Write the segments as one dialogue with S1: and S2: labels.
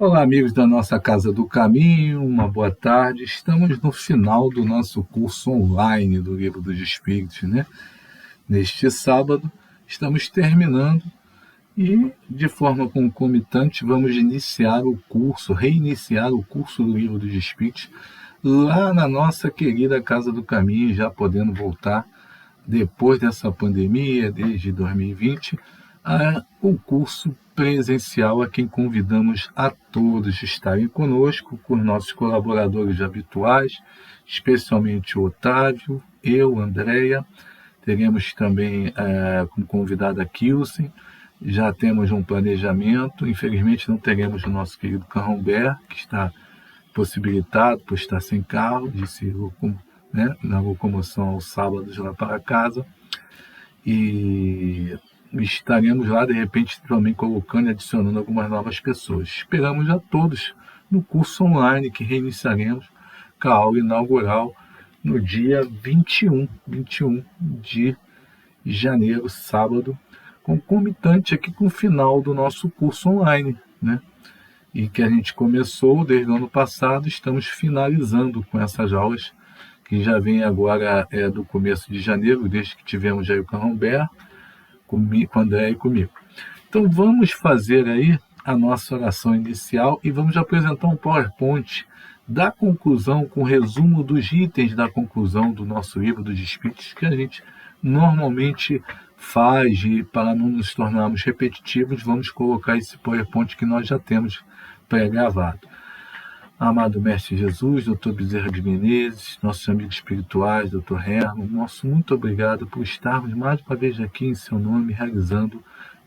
S1: Olá, amigos da nossa Casa do Caminho, uma boa tarde. Estamos no final do nosso curso online do Livro dos Espíritos, né? Neste sábado, estamos terminando e, de forma concomitante, vamos reiniciar o curso do Livro dos Espíritos, lá na nossa querida Casa do Caminho, já podendo voltar depois dessa pandemia, desde 2020, o curso presencial, a quem convidamos a todos estarem conosco, com os nossos colaboradores habituais, especialmente o Otávio, eu, Andréia. Teremos também como convidada a Kilsen. Já temos um planejamento. Infelizmente não teremos o nosso querido Carromber, que está possibilitado por estar sem carro, né, na locomoção aos sábados lá para casa. E estaremos lá, de repente, também colocando e adicionando algumas novas pessoas. Esperamos a todos no curso online que reiniciaremos com a aula inaugural no dia 21 de janeiro, sábado, concomitante aqui com o final do nosso curso online, né? E que a gente começou desde o ano passado, estamos finalizando com essas aulas que já vem agora do começo de janeiro, desde que tivemos aí o Carromber, com o André e comigo. Então vamos fazer aí a nossa oração inicial e vamos apresentar um PowerPoint da conclusão, com resumo dos itens da conclusão do nosso livro dos Espíritos, que a gente normalmente faz, e para não nos tornarmos repetitivos, vamos colocar esse PowerPoint que nós já temos pré-gravado. Amado Mestre Jesus, Dr. Bezerra de Menezes, nossos amigos espirituais, Dr. Herman, nosso muito obrigado por estarmos mais uma vez aqui em seu nome, realizando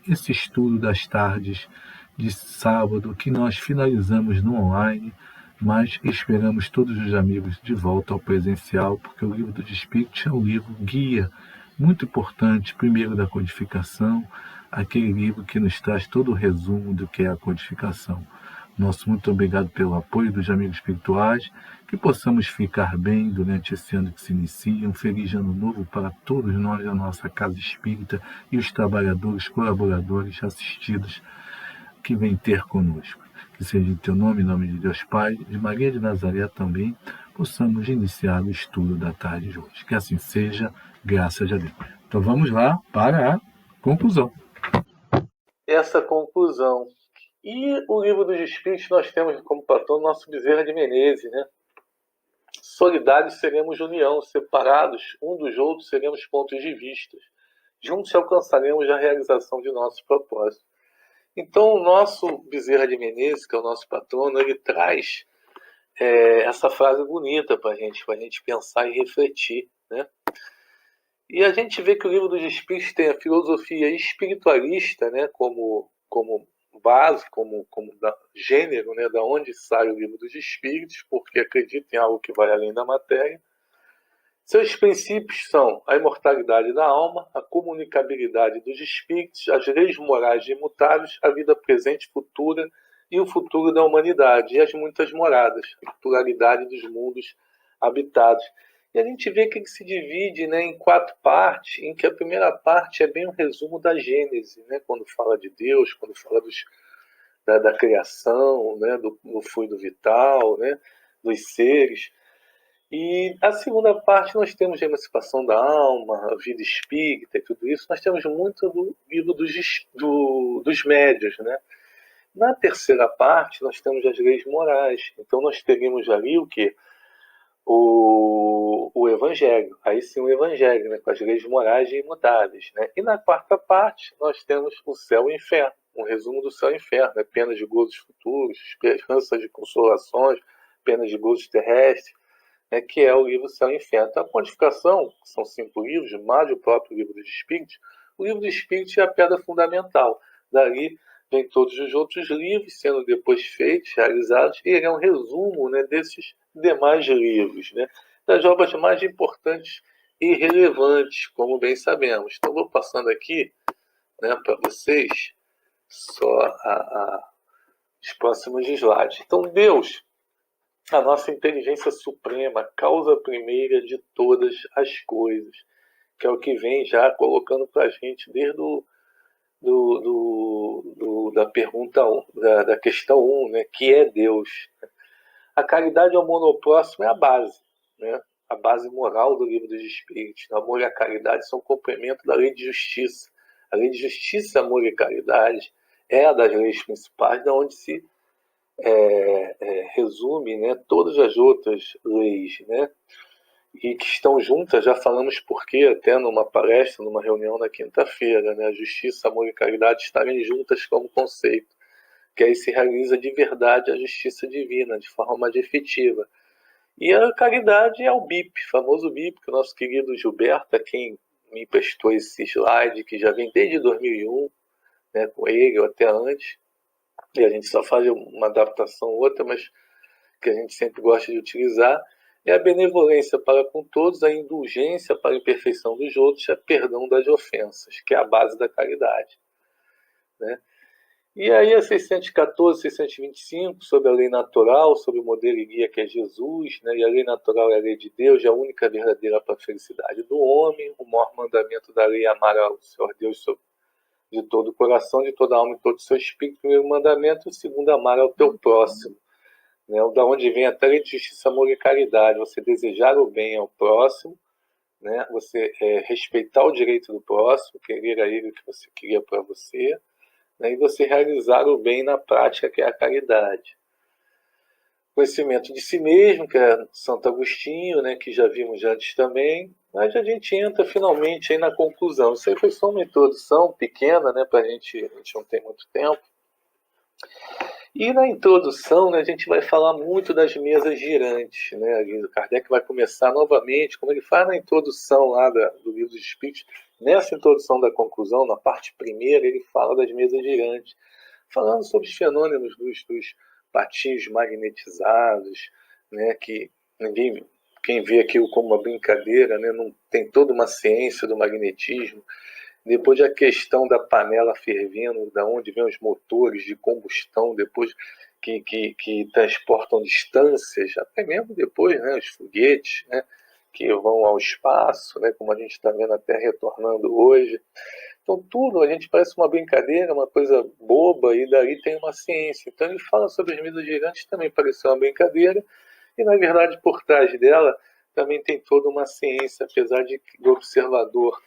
S1: esse estudo das tardes de sábado, que nós finalizamos no online, mas esperamos todos os amigos de volta ao presencial, porque o Livro dos Espíritos é um livro guia, muito importante, primeiro da codificação, aquele livro que nos traz todo o resumo do que é a codificação. Nosso muito obrigado pelo apoio dos amigos espirituais, que possamos ficar bem durante esse ano que se inicia. Um feliz ano novo para todos nós da nossa Casa Espírita e os trabalhadores, colaboradores, assistidos que vêm ter conosco. Que seja em teu nome, em nome de Deus Pai, de Maria de Nazaré também, possamos iniciar o estudo da tarde de hoje. Que assim seja, graças a Deus. Então vamos lá para a conclusão.
S2: Essa conclusão. E o Livro dos Espíritos nós temos como patrão nosso Bezerra de Menezes, né? Solidários seremos união, separados um dos outros seremos pontos de vista. Juntos alcançaremos a realização de nossos propósitos. Então o nosso Bezerra de Menezes, que é o nosso patrono, ele traz essa frase bonita para a gente pensar e refletir, né? E a gente vê que o Livro dos Espíritos tem a filosofia espiritualista, né, como base, como gênero, né, da onde sai o Livro dos Espíritos, porque acredita em algo que vai além da matéria. Seus princípios são a imortalidade da alma, a comunicabilidade dos espíritos, as leis morais imutáveis, a vida presente e futura e o futuro da humanidade, e as muitas moradas, a pluralidade dos mundos habitados. E a gente vê que ele se divide, né, em 4 partes, em que a primeira parte é bem um resumo da Gênese, né, quando fala de Deus, quando fala da criação, né, do fluido vital, né, dos seres. E a segunda parte nós temos a emancipação da alma, a vida espírita e tudo isso. Nós temos muito do livro dos médios, né? Na terceira parte nós temos as leis morais. Então nós teríamos ali o quê? O Evangelho. Aí sim o Evangelho, né? Com as leis morais e imutáveis, né? E na quarta parte nós temos o céu e o inferno. Um resumo do céu e inferno, né? Penas de gozos futuros, esperanças de consolações, penas de gozos terrestres, né, que é o livro Céu e Inferno. Então, a codificação, que são 5 livros, mais o próprio livro dos Espíritos, o livro dos Espíritos é a pedra fundamental. Dali vem todos os outros livros, sendo depois feitos, realizados, e ele é um resumo, né, desses demais livros, né, das obras mais importantes e relevantes, como bem sabemos. Então, vou passando aqui, né, para vocês só os próximos slides. Então, Deus, a nossa inteligência suprema, causa primeira de todas as coisas, que é o que vem já colocando para a gente desde da pergunta da questão 1, né, que é Deus. A caridade ao amor ao próximo é a base, né? A base moral do Livro dos Espíritos. O amor e a caridade são complemento da lei de justiça. A lei de justiça, amor e caridade é a das leis principais, da onde se resume, né, todas as outras leis, né? E que estão juntas, já falamos por quê, até numa palestra, numa reunião na quinta-feira, né? A justiça, amor e caridade estarem juntas como conceito, que aí se realiza de verdade a justiça divina, de forma mais efetiva. E a caridade é o BIP, famoso BIP, que o nosso querido Gilberto, a quem me emprestou esse slide, que já vem desde 2001, né, com ele ou até antes, e a gente só faz uma adaptação ou outra, mas que a gente sempre gosta de utilizar, é a benevolência para com todos, a indulgência para a imperfeição dos outros, a perdão das ofensas, que é a base da caridade, né? E aí a 614, 625, sobre a lei natural, sobre o modelo e guia que é Jesus, né? E a lei natural é a lei de Deus, é a única verdadeira para a felicidade do homem. O maior mandamento da lei é amar ao Senhor Deus de todo o coração, de toda a alma e todo o seu espírito. O primeiro mandamento, o segundo, amar ao teu próximo. Né? Da onde vem a lei de justiça, amor e caridade. Você desejar o bem ao próximo, né? Você respeitar o direito do próximo, querer a ele o que você queria para você, né? E você realizar o bem na prática, que é a caridade. Conhecimento de si mesmo, que é Santo Agostinho, né? Que já vimos antes também. Mas a gente entra finalmente aí na conclusão. Isso aí foi só uma introdução pequena, né? A gente não tem muito tempo. E na introdução, né, a gente vai falar muito das mesas girantes, né? O Kardec vai começar novamente, como ele faz na introdução lá do Livro dos Espíritos. Nessa introdução da conclusão, na parte primeira, ele fala das mesas girantes, falando sobre os fenômenos dos patinhos magnetizados, né, que quem vê aquilo como uma brincadeira, né, não tem toda uma ciência do magnetismo. Depois a questão da panela fervendo, da onde vêm os motores de combustão, depois que transportam distâncias, até mesmo depois, né, os foguetes, né, que vão ao espaço, né, como a gente está vendo a Terra retornando hoje. Então tudo a gente parece uma brincadeira, uma coisa boba, e daí tem uma ciência. Então ele fala sobre as mesas girantes, também pareceu uma brincadeira, e na verdade por trás dela também tem toda uma ciência, apesar de o observador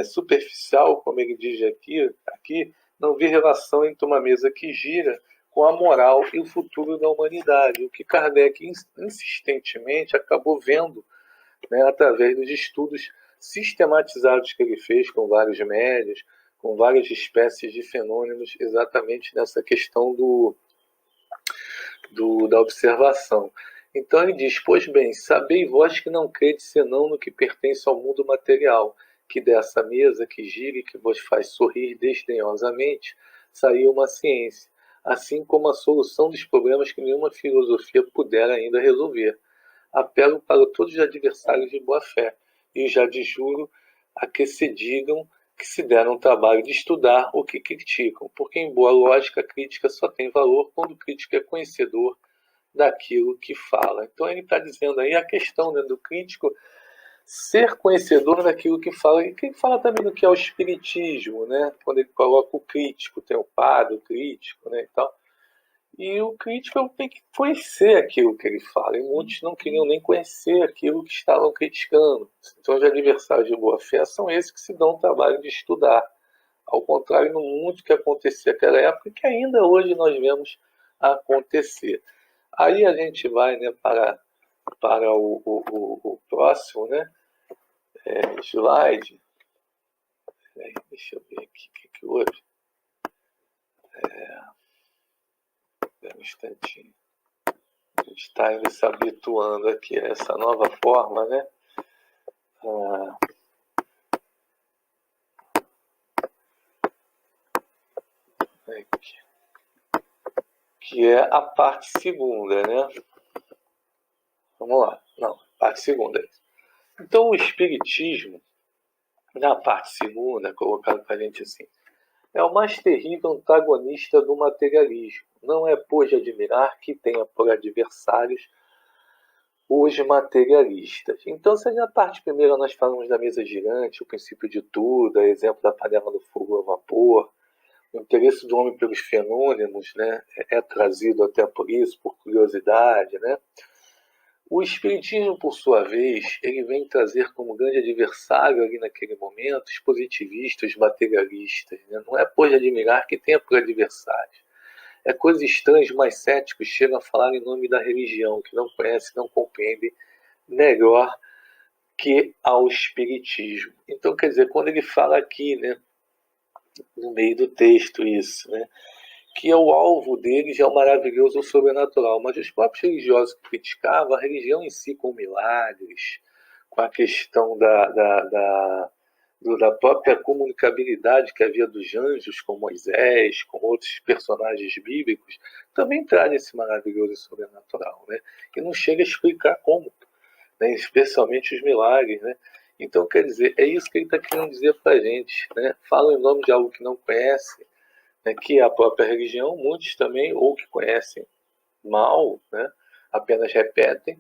S2: superficial, como ele diz aqui, não vê relação entre uma mesa que gira com a moral e o futuro da humanidade, o que Kardec insistentemente acabou vendo, né, através dos estudos sistematizados que ele fez com vários médios, com várias espécies de fenômenos, exatamente nessa questão da observação. Então ele diz: pois bem, sabei vós que não credes senão no que pertence ao mundo material, que dessa mesa que gira e que vos faz sorrir desdenhosamente, saiu uma ciência, assim como a solução dos problemas que nenhuma filosofia pudera ainda resolver. Apelo para todos os adversários de boa fé, e já de juro a que se digam que se deram o trabalho de estudar o que criticam, porque em boa lógica a crítica só tem valor quando o crítico é conhecedor daquilo que fala. Então ele está dizendo aí a questão, né, do crítico ser conhecedor daquilo que fala, e que fala também do que é o espiritismo, né? Quando ele coloca o crítico, tem o padre, o crítico, né, e tal. E o crítico tem que conhecer aquilo que ele fala, e muitos não queriam nem conhecer aquilo que estavam criticando. Então os adversários de boa fé são esses que se dão o trabalho de estudar, ao contrário no mundo que acontecia naquela época e que ainda hoje nós vemos acontecer. Aí a gente vai, né, para o próximo, né, slide. Deixa eu ver aqui o que houve. Um instantinho. A gente está ainda se habituando aqui a essa nova forma, né? Aqui. Que é a parte segunda, né? Vamos lá. Não, parte segunda. Então o Espiritismo, na parte segunda, colocado para a gente assim, é o mais terrível antagonista do materialismo. Não é, pois, de admirar que tenha por adversários os materialistas. Então, se na parte primeira nós falamos da mesa girante, o princípio de tudo, exemplo da panela do fogo a vapor, O interesse do homem pelos fenômenos, né, é trazido até por isso, por curiosidade, né? O espiritismo, por sua vez, ele vem trazer como grande adversário ali naquele momento os positivistas, os materialistas. Né? Não é por admirar que tenha por adversários. É coisa estranha, os mais céticos chegam a falar em nome da religião, que não conhecem, não compreendem melhor que ao espiritismo. Então, quer dizer, quando ele fala aqui, né, no meio do texto isso, né, que é o alvo deles é o maravilhoso ou sobrenatural, mas os próprios religiosos que criticavam a religião em si com milagres, com a questão da própria comunicabilidade que havia dos anjos com Moisés, com outros personagens bíblicos, também traz esse maravilhoso e sobrenatural, né? E não chega a explicar como, né? Especialmente os milagres, né? Então, quer dizer, é isso que ele está querendo dizer para a gente, né? Fala em nome de algo que não conhece, né? Que é a própria religião, muitos também, ou que conhecem mal, né? Apenas repetem,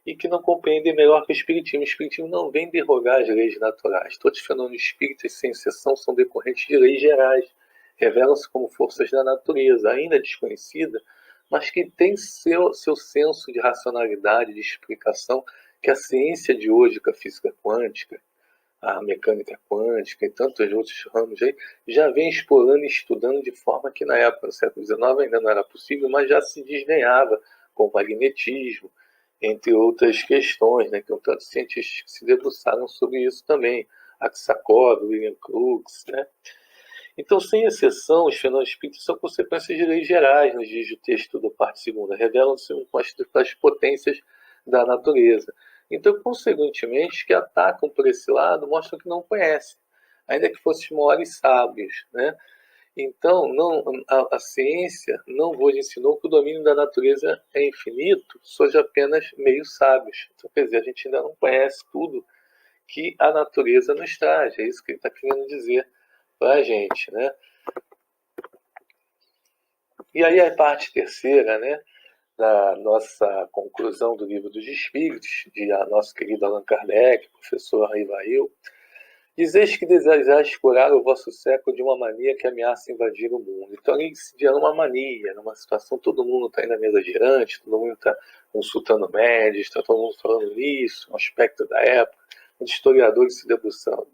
S2: e que não compreendem melhor que o Espiritismo. O Espiritismo não vem derrogar as leis naturais. Todos os fenômenos espíritas, sem exceção, são decorrentes de leis gerais. Revelam-se como forças da natureza, ainda desconhecida, mas que tem seu senso de racionalidade, de explicação, que a ciência de hoje, com a física quântica, a mecânica quântica e tantos outros ramos aí, já vem explorando e estudando de forma que na época do século XIX ainda não era possível, mas já se desdenhava com o magnetismo, entre outras questões, né, que tantos cientistas que se debruçaram sobre isso também, Aksakov, William Crookes, né? Então, sem exceção, os fenômenos espíritas são consequências de leis gerais, nos diz o texto do parte segunda, revelam-se das potências da natureza. Então, consequentemente, que atacam por esse lado mostram que não conhecem, ainda que fossem maiores sábios, né? Então, a ciência não vos ensinou que o domínio da natureza é infinito, sois apenas meio sábios. Então, quer dizer, a gente ainda não conhece tudo que a natureza nos traz. É isso que ele está querendo dizer para a gente, né? E aí a parte terceira, né, da nossa conclusão do Livro dos Espíritos, de nosso querido Allan Kardec, professor Rivail, dizeis que desejais curar o vosso século de uma mania que ameaça invadir o mundo. Então ele se via numa mania, numa situação, todo mundo está indo na mesa girante, todo mundo está consultando médicos, está todo mundo falando nisso, um aspecto da época. Os historiadores se debruçam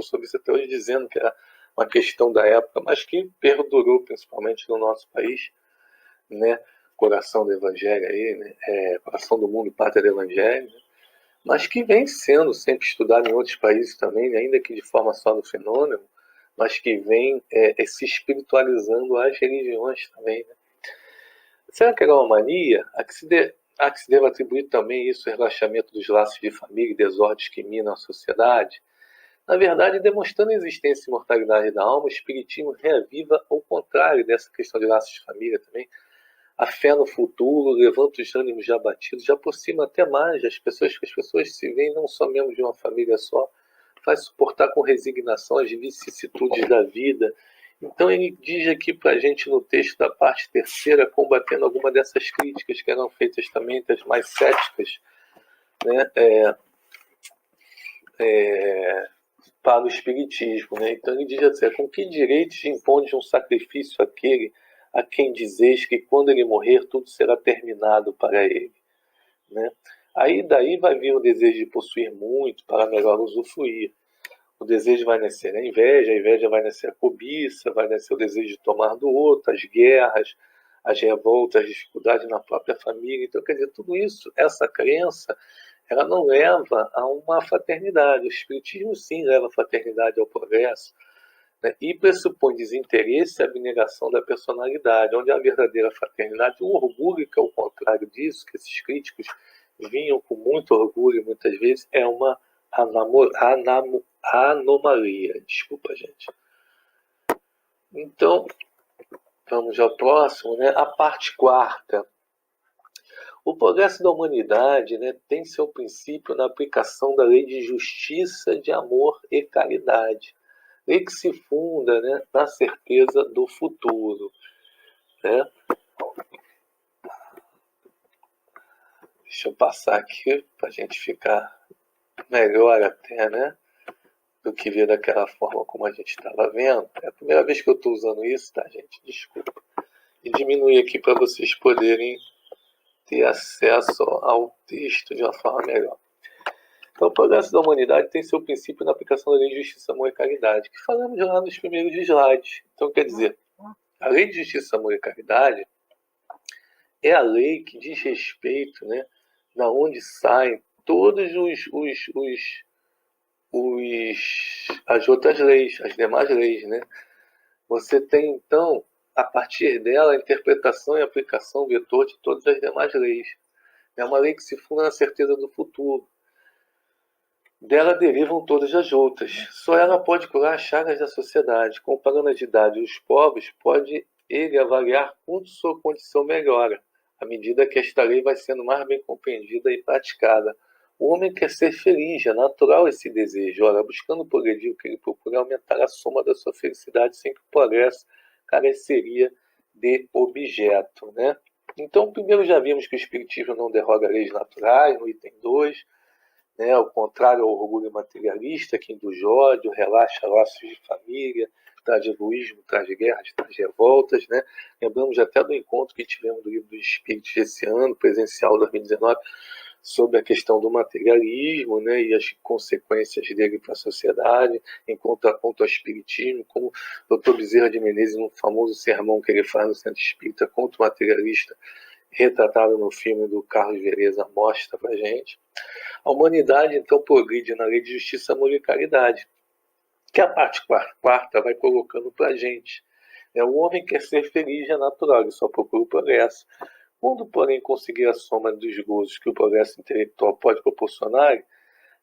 S2: sobre isso até hoje, dizendo que era uma questão da época, mas que perdurou principalmente no nosso país, né? Coração do Evangelho aí, né? Coração do mundo, pátria do Evangelho, né? Mas que vem sendo sempre estudado em outros países também, né? Ainda que de forma só no fenômeno, mas que vem se espiritualizando as religiões também, né? Será que era uma mania? A que se deve atribuir também isso, o relaxamento dos laços de família e desordens que minam a sociedade? Na verdade, demonstrando a existência e imortalidade da alma, o Espiritismo reaviva o contrário dessa questão de laços de família também. A fé no futuro levanta os ânimos já abatidos, já aproxima até mais as pessoas, que as pessoas se veem não só membros de uma família só, faz suportar com resignação as vicissitudes da vida. Então ele diz aqui para a gente no texto da parte terceira, combatendo alguma dessas críticas que eram feitas também das mais céticas, né, para o Espiritismo. Né? Então ele diz assim, com que direitos imponde um sacrifício àquele a quem dizeis que quando ele morrer tudo será terminado para ele? Né? Aí daí vai vir o desejo de possuir muito para melhor usufruir. O desejo vai nascer a inveja vai nascer a cobiça, vai nascer o desejo de tomar do outro, as guerras, as revoltas, as dificuldades na própria família. Então, quer dizer, tudo isso, essa crença, ela não leva a uma fraternidade. O Espiritismo, sim, leva a fraternidade ao progresso, né? E pressupõe desinteresse e abnegação da personalidade, onde a verdadeira fraternidade, o orgulho, que é o contrário disso, que esses críticos vinham com muito orgulho, muitas vezes, é uma anomalia. Desculpa, gente. Então, vamos ao próximo, né? A parte quarta. O progresso da humanidade, né, tem seu princípio na aplicação da lei de justiça, de amor e caridade. Lei que se funda, né, na certeza do futuro. Né? Deixa eu passar aqui para a gente ficar melhor até, né, do que ver daquela forma como a gente estava vendo. É a primeira vez que eu estou usando isso, tá, gente? Desculpa. E diminuir aqui para vocês poderem ter acesso ao texto de uma forma melhor. Então, o progresso da humanidade tem seu princípio na aplicação da lei de justiça, amor e caridade, que falamos lá nos primeiros slides. Então, quer dizer, a lei de justiça, amor e caridade é a lei que diz respeito, né, da onde saem todos as outras leis, as demais leis, né? Você tem, então, a partir dela, a interpretação e aplicação vetor de todas as demais leis. É uma lei que se funda na certeza do futuro. Dela derivam todas as outras. Só ela pode curar as chagas da sociedade. Comparando a idade e os povos, pode ele avaliar quanto sua condição melhora, à medida que esta lei vai sendo mais bem compreendida e praticada. O homem quer ser feliz, é natural esse desejo. Ora, buscando progredir, o que ele procura é aumentar a soma da sua felicidade, sem que o progresso careceria de objeto, né? Então, primeiro já vimos que o Espiritismo não derroga leis naturais, no item 2, né? Ao contrário ao orgulho materialista, que induz ódio, relaxa laços de família, traz egoísmo, traz guerras, traz revoltas, né? Lembramos até do encontro que tivemos do Livro dos Espíritos esse ano, presencial 2019, sobre a questão do materialismo, né, e as consequências dele para a sociedade, em contraponto ao espiritismo, como o Dr. Bezerra de Menezes, no famoso sermão que ele faz no Centro Espírita contra o materialista, retratado no filme do Carlos Vereza, mostra para a gente. A humanidade, então, progride na lei de justiça, amor e caridade, que a parte quarta vai colocando para a gente. O homem quer ser feliz, é natural, ele só procura o progresso. Quando, porém, conseguir a soma dos gozos que o progresso intelectual pode proporcionar,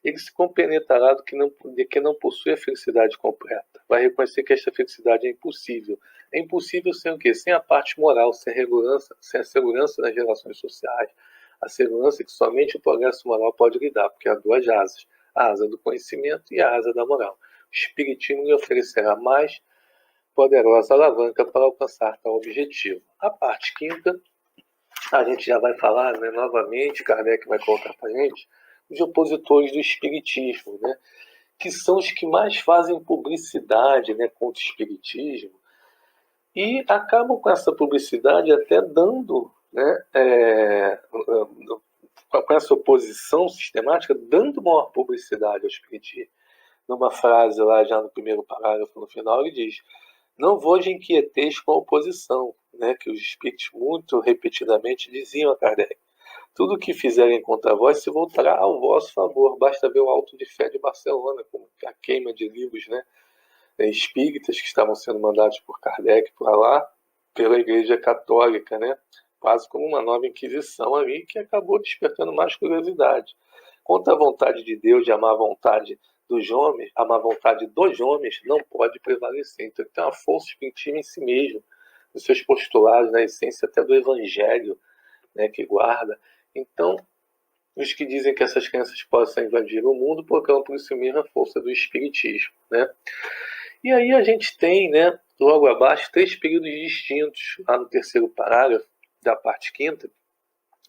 S2: ele se compenetrará de que não possui a felicidade completa. Vai reconhecer que esta felicidade é impossível. É impossível sem o quê? Sem a parte moral, sem a segurança nas relações sociais. A segurança que somente o progresso moral pode lhe dar, porque há duas asas. A asa do conhecimento e a asa da moral. O Espiritismo lhe oferecerá mais poderosa alavanca para alcançar tal objetivo. A parte quinta, a gente já vai falar, né, novamente, Kardec vai colocar para a gente, os opositores do espiritismo, né, que são os que mais fazem publicidade, né, contra o espiritismo e acabam com essa publicidade até dando, né, com essa oposição sistemática, dando maior publicidade ao espiritismo. Numa frase lá, já no primeiro parágrafo, no final, ele diz: não vos inquieteis com a oposição, né, que os espíritos muito repetidamente diziam a Kardec. Tudo o que fizerem contra vós se voltará ao vosso favor. Basta ver o Auto de Fé de Barcelona, como a queima de livros, né, espíritas que estavam sendo mandados por Kardec para lá, pela Igreja Católica, né, quase como uma nova Inquisição ali, que acabou despertando mais curiosidade. Contra a vontade de Deus de amar a vontade dos homens, a má vontade dos homens não pode prevalecer. Então, tem uma força espiritismo em si mesmo, nos seus postulados, na essência até do Evangelho, né, que guarda. Então, os que dizem que essas crenças possam invadir o mundo proclamam por isso mesmo a força do espiritismo, né? E aí a gente tem, né, logo abaixo, três períodos distintos, lá no terceiro parágrafo da parte quinta,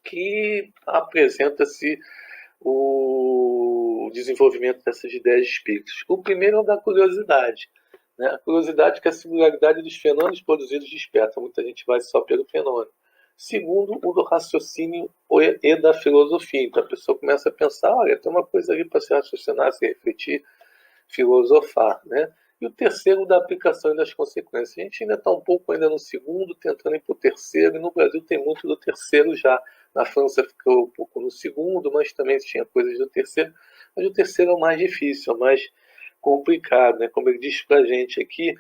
S2: que apresenta-se o desenvolvimento dessas ideias espíritas. O primeiro é o da curiosidade. Né? A curiosidade que é a singularidade dos fenômenos produzidos desperta. Muita gente vai só pelo fenômeno. Segundo, o do raciocínio e da filosofia. Então a pessoa começa a pensar, olha, tem uma coisa ali para se raciocinar, se refletir, filosofar. Né? E o terceiro, da aplicação e das consequências. A gente ainda está um pouco ainda no segundo, tentando ir para o terceiro, e no Brasil tem muito do terceiro já. Na França ficou um pouco no segundo, mas também tinha coisas do terceiro. Mas o terceiro é o mais difícil, é o mais complicado. Né? Como ele diz para a gente aqui,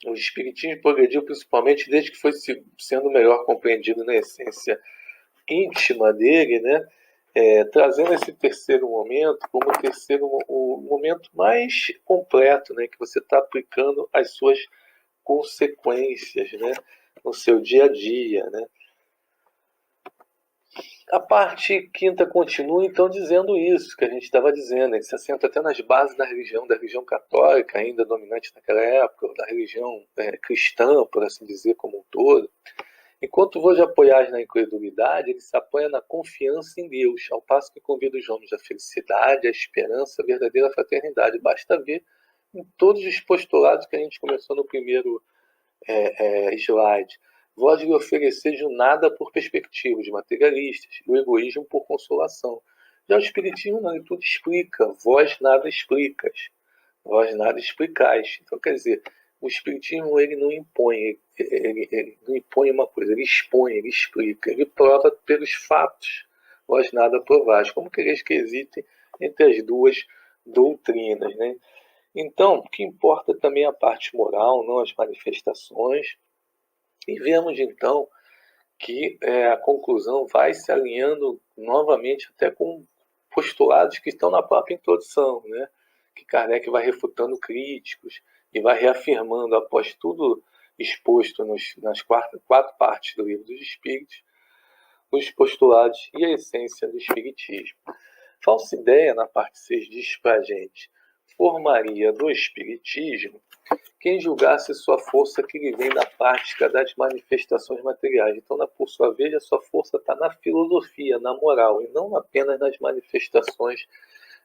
S2: o espiritismo progrediu principalmente desde que foi sendo melhor compreendido na essência íntima dele, né? Trazendo esse terceiro momento como o momento mais completo, né? Que você está aplicando as suas consequências, né? No seu dia a dia, né? A parte quinta continua, então, dizendo isso que a gente estava dizendo, né, que se assenta até nas bases da religião católica, ainda dominante naquela época, da religião cristã, por assim dizer, como um todo, Enquanto vos apoiais na incredulidade, ele se apoia na confiança em Deus, ao passo que convida os homens à felicidade, à esperança, à verdadeira fraternidade. Basta ver em todos os postulados que a gente começou no primeiro slide. Vós lhe ofereceis o nada por perspectivas materialistas, o egoísmo por consolação. Já o Espiritismo não, ele tudo explica, vós nada explicas, vós nada explicais. Então, quer dizer, o Espiritismo ele não impõe, ele não impõe uma coisa, ele expõe, ele explica, ele prova pelos fatos, vós nada provais. Como quereis que hesitem entre as duas doutrinas, né? Então, o que importa também é a parte moral, não as manifestações. E vemos então que a conclusão vai se alinhando novamente até com postulados que estão na própria introdução, né? Que Kardec vai refutando críticos e vai reafirmando, após tudo exposto nas quatro partes do Livro dos Espíritos, os postulados e a essência do Espiritismo. Falsa Ideia, na parte 6, diz para a gente: formaria do Espiritismo quem julgasse sua força que lhe vem da prática das manifestações materiais. Então, por sua vez, a sua força está na filosofia, na moral, e não apenas nas manifestações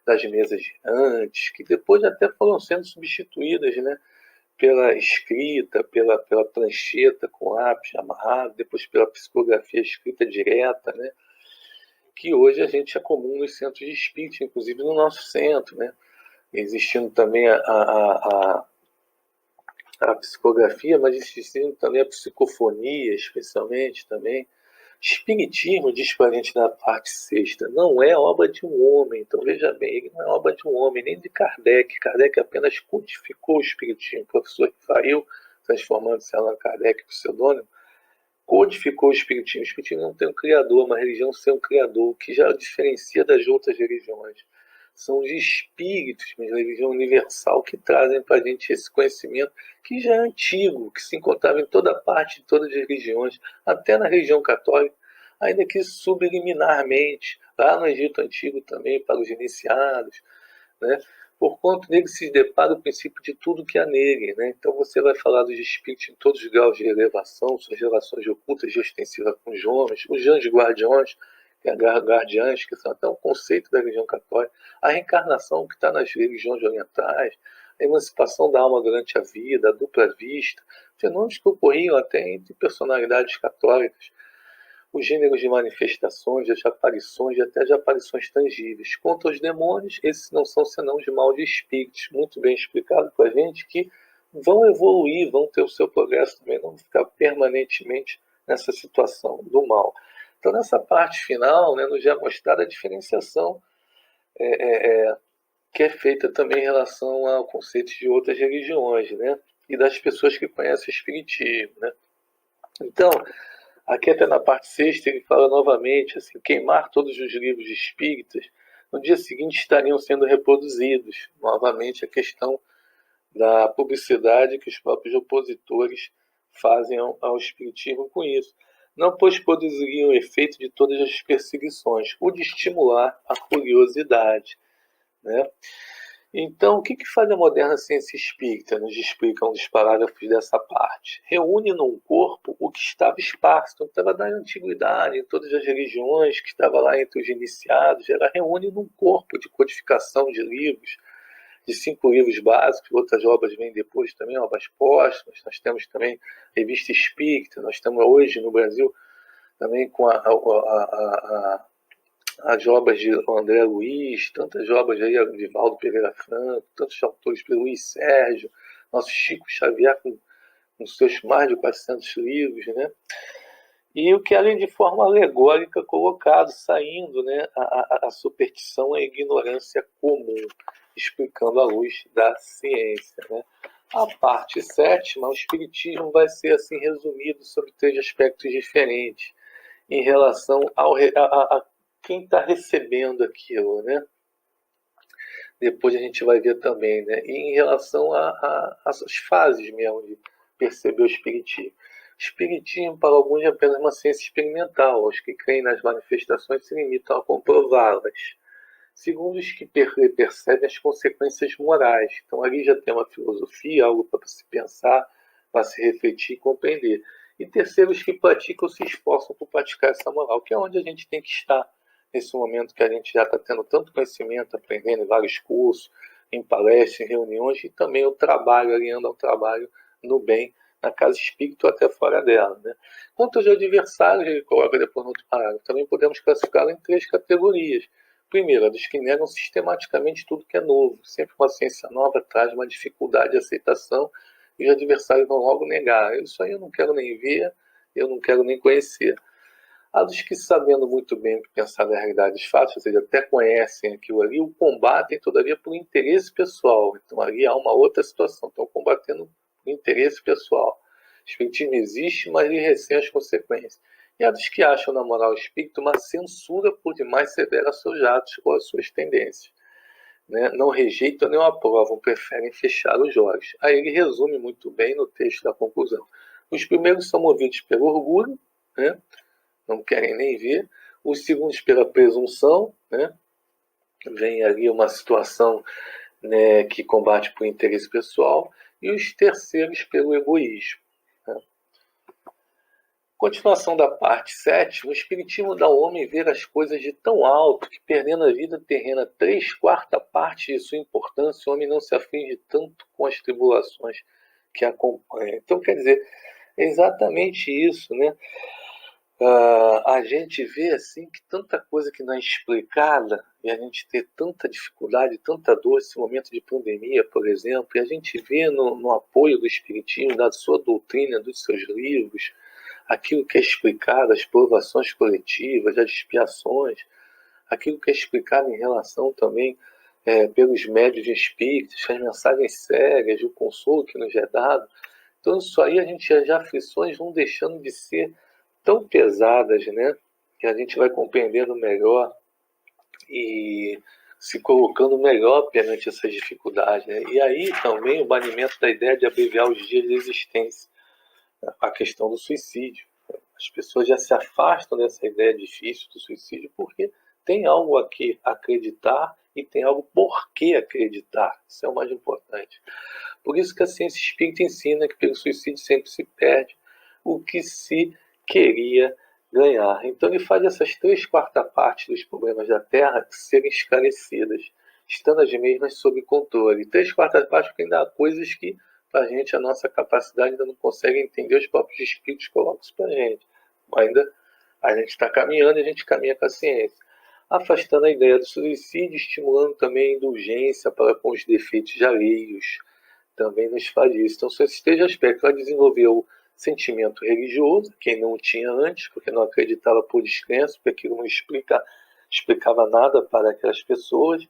S2: das mesas girantes, que depois até foram sendo substituídas, né, pela escrita, pela prancheta com lápis amarrado, depois pela psicografia escrita direta, né, que hoje a gente é comum nos centros de espírito, inclusive no nosso centro, né, existindo também a psicografia, mas existindo também a psicofonia, especialmente também. Espiritismo, diz para a gente na parte sexta, não é obra de um homem. Então veja bem, ele não é obra de um homem, nem de Kardec. Kardec apenas codificou o Espiritismo. O professor Rafael, transformando-se em Allan Kardec, pseudônimo, codificou o Espiritismo. O Espiritismo não tem um criador, uma religião sem um criador, o que já diferencia das outras religiões. São os espíritos, uma religião universal, que trazem para a gente esse conhecimento que já é antigo, que se encontrava em toda parte, em todas as religiões, até na religião católica, ainda que subliminarmente, lá no Egito Antigo também, para os iniciados, né? Por conta dele se depara o princípio de tudo que há nele, né? Então você vai falar dos espíritos em todos os graus de elevação, suas relações ocultas e ostensivas com os homens, os anjos guardiões, guardiães, que são até um conceito da religião católica, a reencarnação que está nas religiões orientais, a emancipação da alma durante a vida, a dupla vista, fenômenos que ocorriam até entre personalidades católicas, os gêneros de manifestações, as aparições e até as aparições tangíveis. Quanto aos demônios, esses não são senão de mal de espíritos, muito bem explicado para a gente, que vão evoluir, vão ter o seu progresso também, não vão ficar permanentemente nessa situação do mal. Então, nessa parte final, né, nos é mostrada a diferenciação que é feita também em relação ao conceito de outras religiões, né, e das pessoas que conhecem o Espiritismo, né. Então, aqui até na parte sexta ele fala novamente, assim, queimar todos os livros espíritas, no dia seguinte estariam sendo reproduzidos. Novamente a questão da publicidade que os próprios opositores fazem ao espiritismo com isso. Não, pois produziriam o efeito de todas as perseguições, o de estimular a curiosidade, né? Então, o que faz a moderna ciência espírita? Nos explica um dos parágrafos dessa parte. Reúne num corpo o que estava esparso, então estava na antiguidade, em todas as religiões, que estava lá entre os iniciados, ela reúne num corpo de codificação de livros, de 5 livros básicos, outras obras vêm depois também, obras póstumas, nós temos também revista espírita, nós estamos hoje no Brasil também com as obras de André Luiz, tantas obras aí, de Valdo Pereira Franco, tantos autores, Luiz Sérgio, nosso Chico Xavier com seus mais de 400 livros, né? E o que além de forma alegórica colocado, saindo, né, a superstição e a ignorância comum, explicando à luz da ciência, né? A parte sétima, o Espiritismo vai ser assim resumido sobre 3 aspectos diferentes em relação a quem está recebendo aquilo, né? Depois a gente vai ver também, né? E em relação às fases mesmo de perceber o Espiritismo. O Espiritismo, para alguns, é apenas uma ciência experimental. Os que creem nas manifestações se limitam a comprová-las. Segundo os que percebem as consequências morais. Então ali já tem uma filosofia, algo para se pensar, para se refletir e compreender. E terceiro, os que praticam se esforçam por praticar essa moral, que é onde a gente tem que estar nesse momento que a gente já está tendo tanto conhecimento, aprendendo em vários cursos, em palestras, em reuniões, e também o trabalho, alinhando ao trabalho no bem, na casa espírita ou até fora dela. Né? Quanto aos adversários, ele coloca depois no outro parágrafo, também podemos classificá-lo em 3 categorias. Primeiro, a dos que negam sistematicamente tudo que é novo. Sempre uma ciência nova traz uma dificuldade de aceitação e os adversários vão logo negar. Isso aí eu não quero nem ver, eu não quero nem conhecer. Há dos que, sabendo muito bem o que pensar da realidade dos fatos, ou seja, até conhecem aquilo ali, o combatem, todavia, por interesse pessoal. Então, ali há uma outra situação. Estão combatendo por interesse pessoal. O espiritismo existe, mas lhe recém as consequências. E há dos que acham na moral espírita uma censura por demais severa aos seus atos ou às suas tendências. Né? Não rejeitam nem aprovam, preferem fechar os olhos. Aí ele resume muito bem no texto da conclusão. Os primeiros são movidos pelo orgulho, né? Não querem nem ver. Os segundos pela presunção, né? Vem ali uma situação, né, que combate por interesse pessoal. E os terceiros pelo egoísmo. Né? Continuação da parte 7, o espiritismo dá ao homem ver as coisas de tão alto que, perdendo a vida terrena 3/4 partes de sua importância, o homem não se aflige tanto com as tribulações que acompanham. Então, quer dizer, é exatamente isso, né? A gente vê assim que tanta coisa que não é explicada e a gente ter tanta dificuldade, tanta dor nesse momento de pandemia, por exemplo, e a gente vê no apoio do espiritismo, da sua doutrina, dos seus livros, aquilo que é explicado, as provações coletivas, as expiações, aquilo que é explicado em relação também pelos médios de espíritos, as mensagens sérias, o consolo que nos é dado. Então isso aí, as aflições vão deixando de ser tão pesadas, né? Que a gente vai compreendendo melhor e se colocando melhor perante essas dificuldades. Né? E aí também o banimento da ideia de abreviar os dias de existência, a questão do suicídio. As pessoas já se afastam dessa ideia difícil do suicídio porque tem algo a que acreditar e tem algo por que acreditar. Isso é o mais importante. Por isso que a ciência espírita ensina que pelo suicídio sempre se perde o que se queria ganhar. Então ele faz essas 3/4 partes dos problemas da Terra serem esclarecidas, estando as mesmas sob controle. 3/4 partes porque ainda há coisas que para a gente, a nossa capacidade ainda não consegue entender, os próprios espíritos colocam isso para a gente. Ainda a gente está caminhando e a gente caminha com a ciência. Afastando a ideia do suicídio, estimulando também a indulgência para com os defeitos alheios. Também nos faz isso. Então, são esses 3 aspectos. Vai desenvolver o sentimento religioso, quem não o tinha antes, porque não acreditava por descrença, porque aquilo não explicava nada para aquelas pessoas.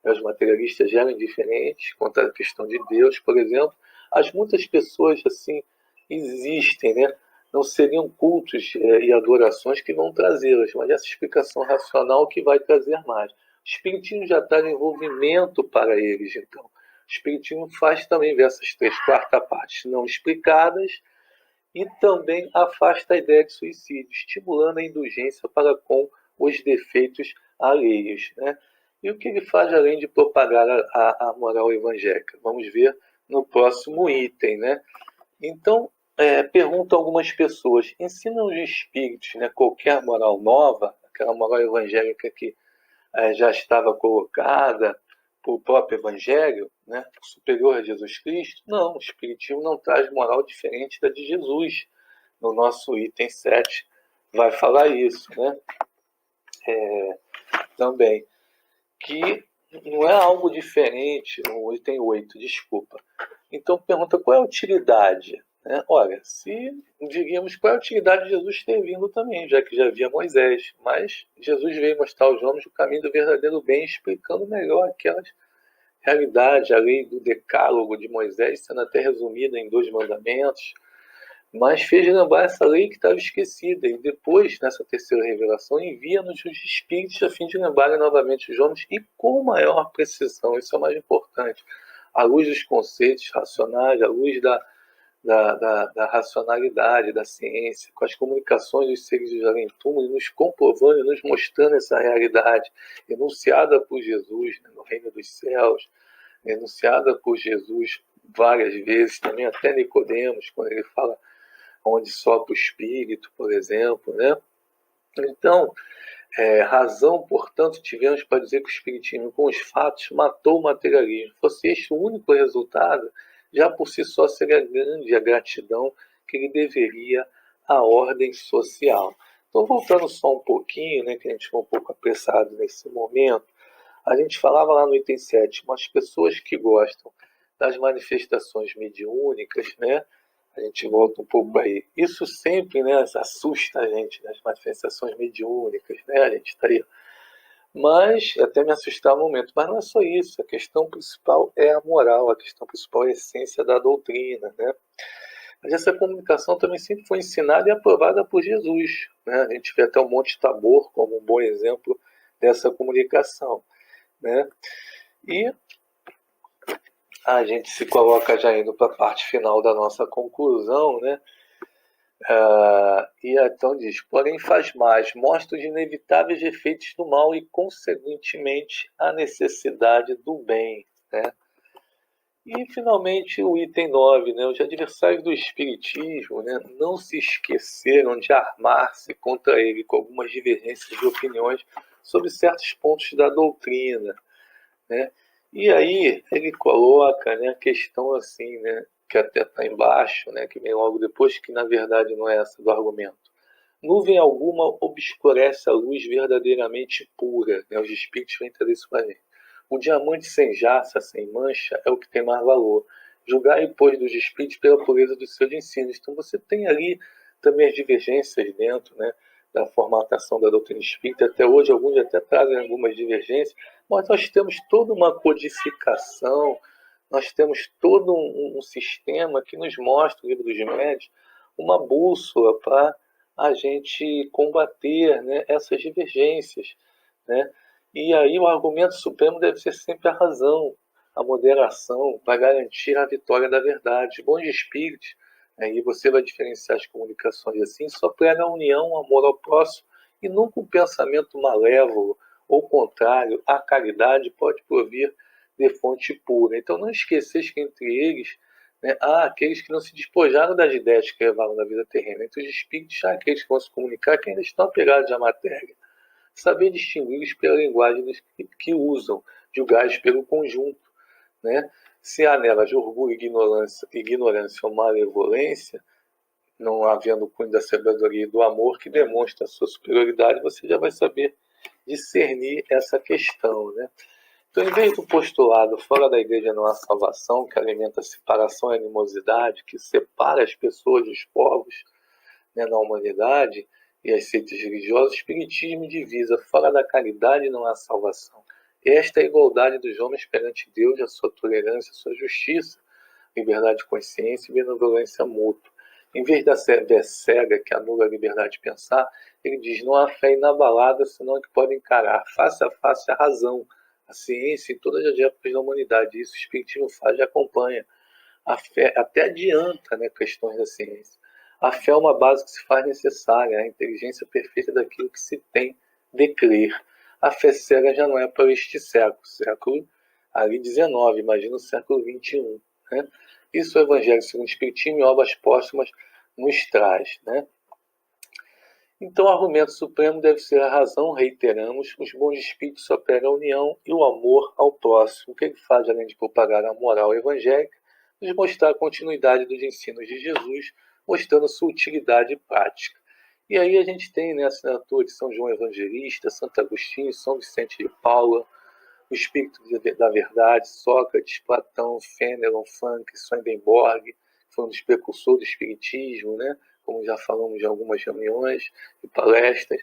S2: Os materialistas eram indiferentes quanto à questão de Deus, por exemplo. As muitas pessoas assim existem, né? Não seriam cultos e adorações que vão trazê-las, mas essa explicação racional que vai trazer mais. O espiritismo já traz envolvimento para eles, então. O espiritismo faz também ver essas 3/4 partes não explicadas e também afasta a ideia de suicídio, estimulando a indulgência para com os defeitos alheios. Né? E o que ele faz além de propagar a moral evangélica? Vamos ver no próximo item. Né? Então, perguntam algumas pessoas, ensinam os espíritos, né, qualquer moral nova, aquela moral evangélica que já estava colocada por próprio Evangelho, né, superior a Jesus Cristo? Não, o Espiritismo não traz moral diferente da de Jesus. No nosso item 7 vai falar isso, né? Também. Que não é algo diferente, no item 8, desculpa. Então pergunta qual é a utilidade? Né? Olha, se diríamos qual é a utilidade de Jesus ter vindo também, já que já havia Moisés. Mas Jesus veio mostrar aos homens o caminho do verdadeiro bem, explicando melhor aquelas realidades, a lei do decálogo de Moisés, sendo até resumida em 2 mandamentos, mas fez lembrar essa lei que estava esquecida. E depois, nessa terceira revelação, envia-nos os Espíritos a fim de lembrarem novamente os homens e com maior precisão. Isso é o mais importante. À luz dos conceitos racionais, à luz da racionalidade, da ciência, com as comunicações dos seres dos além-túmulos, nos comprovando e nos mostrando essa realidade enunciada por Jesus, né, no reino dos céus, enunciada por Jesus várias vezes, também até Nicodemos, quando ele fala onde sopra o espírito, por exemplo, né? Então, razão, portanto, tivemos para dizer que o Espiritismo, com os fatos, matou o materialismo. Fosse este o único resultado, já por si só seria grande a gratidão que ele deveria à ordem social. Então, voltando só um pouquinho, né, que a gente ficou um pouco apressado nesse momento, a gente falava lá no item 7, as pessoas que gostam das manifestações mediúnicas, né, a gente volta um pouco aí. Isso sempre, né, assusta a gente, nas manifestações mediúnicas, né, a gente está aí. Mas, até me assustar um momento, mas não é só isso, a questão principal é a moral, a questão principal é a essência da doutrina, né. Mas essa comunicação também sempre foi ensinada e aprovada por Jesus, né, a gente vê até o Monte Tabor como um bom exemplo dessa comunicação, né, e a gente se coloca já indo para a parte final da nossa conclusão, né? E então diz, porém faz mais, mostra os inevitáveis efeitos do mal e, consequentemente, a necessidade do bem, né? E, finalmente, o item 9, né? Os adversários do Espiritismo, né, não se esqueceram de armar-se contra ele com algumas divergências de opiniões sobre certos pontos da doutrina, né? E aí ele coloca, né, a questão assim, né, que até está embaixo, né, que vem logo depois, que na verdade não é essa do argumento. Nuvem alguma obscurece a luz verdadeiramente pura, né? Os espíritos vêm trazer isso para a gente. O diamante sem jaça, sem mancha, é o que tem mais valor. Julgai, pois, dos espíritos pela pureza dos seus ensinos. Então você tem ali também as divergências dentro, né, da formatação da doutrina espírita. Até hoje, alguns até trazem algumas divergências, mas nós temos toda uma codificação, nós temos todo um sistema que nos mostra, o livro dos médios, uma bússola para a gente combater, né, essas divergências, né? E aí o argumento supremo deve ser sempre a razão, a moderação, para garantir a vitória da verdade. Bons espíritos, aí você vai diferenciar as comunicações assim, só prega a união, amor ao próximo, e nunca um pensamento malévolo ou contrário à caridade pode provir de fonte pura. Então não esqueçais que entre eles, né, há aqueles que não se despojaram das ideias que levaram da vida terrena. Entre os espíritos há aqueles que vão se comunicar que ainda estão apegados à matéria. Saber distingui-los pela linguagem que usam, julgai-os pelo conjunto, né? Se há nelas orgulho, ignorância ou malevolência, não havendo o cunho da sabedoria e do amor que demonstra a sua superioridade, você já vai saber discernir essa questão, né? Então, em vez do postulado fora da igreja não há salvação, que alimenta a separação e a animosidade, que separa as pessoas dos povos, né, na humanidade, e as seitas religiosas, o espiritismo divisa, fora da caridade não há salvação. Esta é a igualdade dos homens perante Deus, a sua tolerância, a sua justiça, liberdade de consciência e benevolência mútua. Em vez da fé cega que anula a liberdade de pensar, ele diz, não há fé inabalada, senão que pode encarar face a face a razão, a ciência em todas as épocas da humanidade. Isso o espiritismo faz e acompanha. A fé até adianta, né, questões da ciência. A fé é uma base que se faz necessária, a inteligência perfeita daquilo que se tem de crer. A fé cega já não é para este século ali 19, imagina o século 21. Né? Isso o Evangelho segundo o Espiritismo e obras póstumas nos traz. Né? Então o argumento supremo deve ser a razão, reiteramos, os bons espíritos só pregam a união e o amor ao próximo. O que ele faz, além de propagar a moral evangélica, nos mostrar a continuidade dos ensinos de Jesus, mostrando sua utilidade prática. E aí a gente tem, né, a assinatura de São João Evangelista, Santo Agostinho, São Vicente de Paula, o Espírito da Verdade, Sócrates, Platão, Fenelon, Funk, Swedenborg, que foi um dos precursores do Espiritismo, né, como já falamos em algumas reuniões e palestras.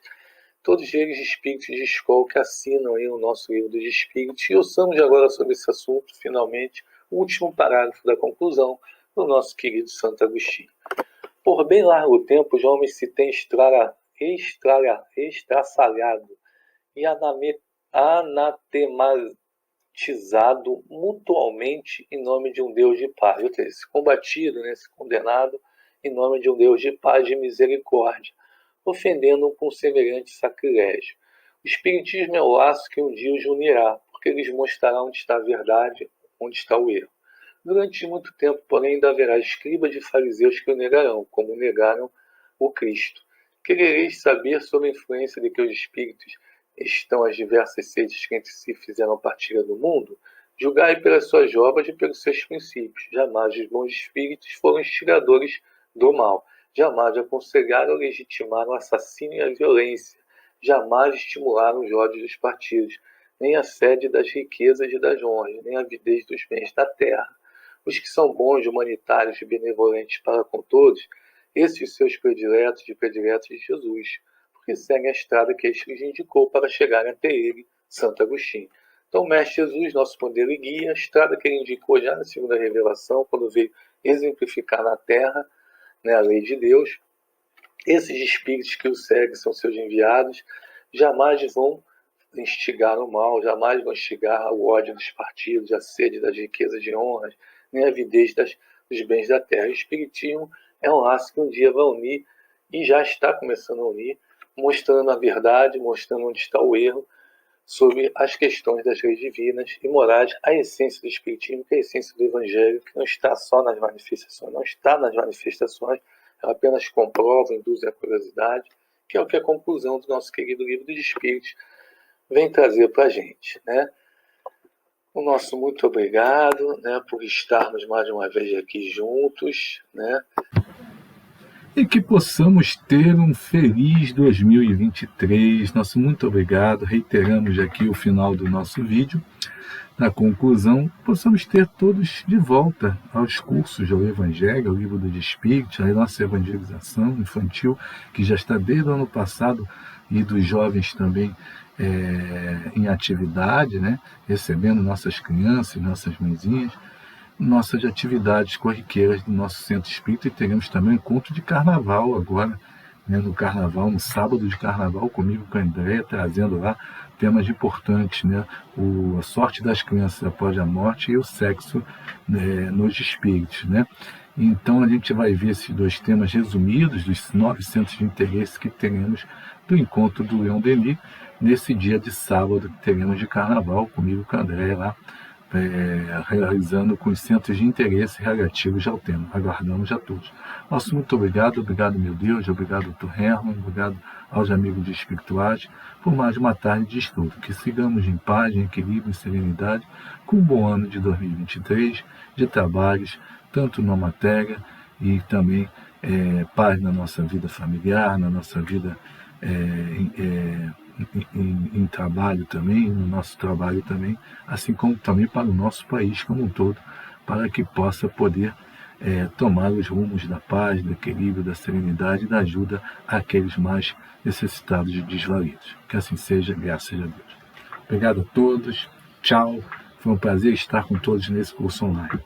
S2: Todos eles espíritos de escola que assinam aí o nosso livro dos Espíritos. E ouçamos agora sobre esse assunto, finalmente, o último parágrafo da conclusão do nosso querido Santo Agostinho. Por bem largo tempo, os homens se têm estraçalhado e anatematizado mutualmente em nome de um Deus de paz. Ou seja, se combatido, né, se condenado em nome de um Deus de paz e de misericórdia, ofendendo-o com semelhante sacrilégio. O Espiritismo é o laço que um dia os unirá, porque eles mostrarão onde está a verdade, onde está o erro. Durante muito tempo, porém, ainda haverá escribas e fariseus que o negarão, como negaram o Cristo. Querereis saber sobre a influência de que os espíritos estão as diversas sedes que entre si fizeram partilha do mundo? Julgai pelas suas obras e pelos seus princípios. Jamais os bons espíritos foram instigadores do mal. Jamais aconselharam ou legitimaram o assassínio e a violência. Jamais estimularam os ódios dos partidos, nem a sede das riquezas e das honras, nem a avidez dos bens da terra. Os que são bons, humanitários e benevolentes para com todos, esses seus prediletos e prediletos de Jesus, porque seguem a estrada que este lhes indicou para chegarem até ele, Santo Agostinho. Então, Mestre Jesus, nosso modelo e guia, a estrada que ele indicou já na segunda revelação, quando veio exemplificar na terra, né, a lei de Deus. Esses espíritos que o seguem são seus enviados, jamais vão instigar o mal, jamais vão instigar o ódio dos partidos, a sede das riquezas de honras, nem a avidez dos bens da terra. O espiritismo é um laço que um dia vai unir, e já está começando a unir, mostrando a verdade, mostrando onde está o erro, sobre as questões das leis divinas e morais, a essência do espiritismo, que é a essência do evangelho, que não está só nas manifestações, não está nas manifestações, ela apenas comprova, induz a curiosidade, que é o que a conclusão do nosso querido livro dos Espíritos vem trazer para a gente, né? O nosso muito obrigado, né, por estarmos mais uma vez aqui juntos, né?
S1: E que possamos ter um feliz 2023. Nosso muito obrigado. Reiteramos aqui o final do nosso vídeo. Na conclusão, possamos ter todos de volta aos cursos ao Evangelho, ao Livro dos Espíritos, a nossa evangelização infantil, que já está desde o ano passado, e dos jovens também em atividade, né? Recebendo nossas crianças, nossas mãezinhas, nossas atividades corriqueiras do nosso centro espírita, e teremos também um encontro de carnaval agora, né, no carnaval, no sábado de carnaval, comigo, com a Andréia, trazendo lá temas importantes, né, a sorte das crianças após a morte e o sexo, né, nos espíritos, né. Então a gente vai ver esses dois temas resumidos dos 9 centros de interesse que teremos do encontro do Leon Denis, nesse dia de sábado que teremos de carnaval, comigo, com a Andréia lá, realizando com os centros de interesse relativos ao tema. Aguardamos a todos. Nosso muito obrigado, obrigado, meu Deus, obrigado, Dr. Herman, obrigado aos amigos de espirituais, por mais uma tarde de estudo. Que sigamos em paz, em equilíbrio e serenidade, com um bom ano de 2023, de trabalhos, tanto na matéria e também paz na nossa vida familiar, na nossa vida em trabalho também, no nosso trabalho também, assim como também para o nosso país como um todo, para que possa poder tomar os rumos da paz, do equilíbrio, da serenidade e da ajuda àqueles mais necessitados e desvalidos. Que assim seja, graças a Deus. Obrigado a todos, tchau, foi um prazer estar com todos nesse curso online.